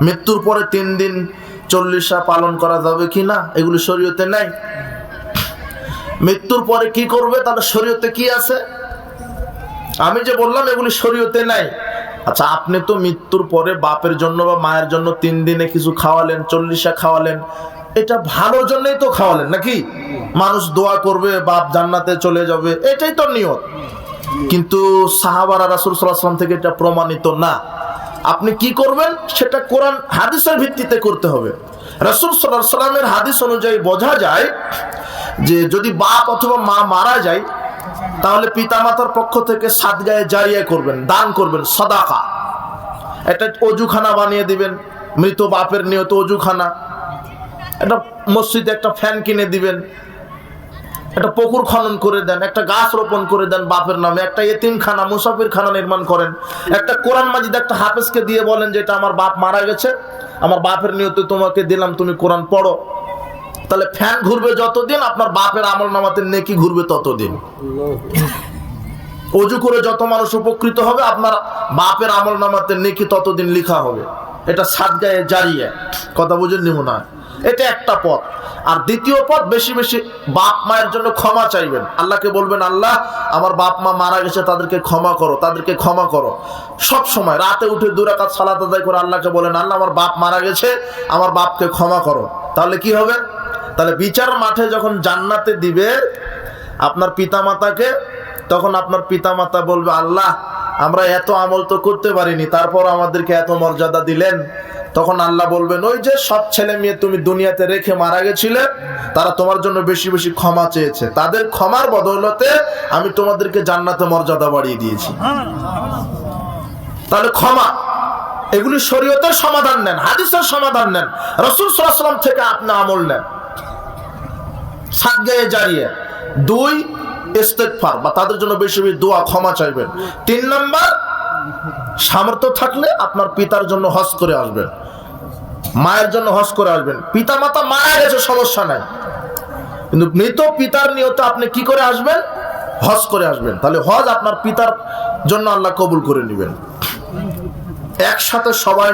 মৃত্যুর পরে 3 দিন 40 পালন করা যাবে কি না, এগুলি শরীয়তে নাই। মৃত্যুর পরে কি করবে, তাহলে শরীয়তে কি আছে? আমি যে বললাম এগুলি শরীয়তে নাই। আচ্ছা, আপনি তো মৃত্যুর পরে বাপের জন্য বা মায়ের জন্য 3 দিনে কিছু খাওয়ালেন, 40 খাওয়ালেন, এটা ভালোর জন্যই তো খাওয়ালেন নাকি? মানুষ দোয়া করবে, বাপ জান্নাতে চলে যাবে, এটাই তো নিয়ত। কিন্তু সাহাবারা রাসূল সাল্লাল্লাহু আলাইহি ওয়াসাল্লাম থেকে এটা প্রমাণিত না। আপনি কি করবেন সেটা কোরআন হাদিসের ভিত্তিতে করতে হবে। রাসূল সাল্লাল্লাহু আলাইহি ওয়াসাল্লামের হাদিস অনুযায়ী বোঝা যায় যে যদি বাপ অথবা মা মারা যায়, তাহলে পিতামাতার পক্ষ থেকে সাদগায়ে জারিয়া করবেন, দান করবেন, সাদাকা। একটা অজুখানা বানিয়ে দিবেন, মৃত বাপের নিয়ত অজুখানা। একটা মসজিদে একটা ফ্যান কিনে দিবেন, একটা পুকুর খনন করে দেন, একটা গাছ রোপণ করে দেন বাপের নামে, একটা এতিমখানা, মুসাফিরখানা নির্মাণ করেন, একটা কোরআন মাজিদ একটা হাফেজকে দিয়ে বলেন যে এটা আমার বাপ মারা গেছে, আমার বাপের নিয়তে তোমাকে দিলাম, তুমি কোরআন পড়ো। তাহলে ফ্যান ঘুরবে যতদিন, আপনার বাপের আমল নামাতে নেকি ঘুরবে ততদিন। অজু করে যত মানুষ উপকৃত হবে, আপনার বাপের আমল নামাতে নেকি ততদিন লিখা হবে। এটা সাদগায়ে জারিয়া। কথা বুঝেন নি মনে হয়? এটা একটা পথ। আর দ্বিতীয় পথ, বেশি বেশি বাপ মায়ের জন্য ক্ষমা চাইবেন। আল্লাহকে বলবেন, আল্লাহ আমার বাপ মা মারা গেছে, তাদেরকে ক্ষমা করো, তাদেরকে ক্ষমা করো। সব সময় রাতে উঠে 2 রাকাত সালাত আদায় করে আল্লাহকে বলেন, আল্লাহ আমার বাপ মারা গেছে, আমার বাপকে ক্ষমা করো। তাহলে কি হবে? তাহলে বিচার মাঠে যখন জান্নাতে দিবে আপনার পিতামাতাকে, তখন আপনার পিতামাতা বলবে, আল্লাহ আমরা এত আমল তো করতে পারিনি, তারপর আমাদেরকে এত মর্যাদা দিলেন। তখন আল্লাহ বলবেন, ওই যে সব ছেলে মেয়ে তুমি দুনিয়াতে রেখে মারা গেছিলে, তারা তোমার জন্য বেশি বেশি ক্ষমা চেয়েছে, তাদের ক্ষমার বদৌলতে আমি তোমাদেরকে জান্নাতে মর্যাদা বাড়িয়ে দিয়েছি। তাহলে ক্ষমা, এগুলি শরীয়তের সমাধান নেন, হাদিসের সমাধান নেন, রাসূল সাল্লাল্লাহু আলাইহি ওয়াসাল্লাম থেকে আপনি আমল নেন। সাদগায়ে জারিয়া। 2, ইস্তেগফার, বা তাদের জন্য বেশি বেশি দোয়া, ক্ষমা চাইবেন। 3 নাম্বার, সামর্থ্য থাকলে আপনার পিতার জন্য হজ করে আসবেন, মায়ের জন্য হজ করে আসবেন। পিতা মাতা মারা গেছে সমস্যা নাই, কিন্তু মৃত পিতার নিয়তে আপনি কি করে আসবেন? হজ করে আসবেন। তাহলে হজ আপনার পিতার জন্য আল্লাহ কবুল করে নেবেন। একসাথে সবাই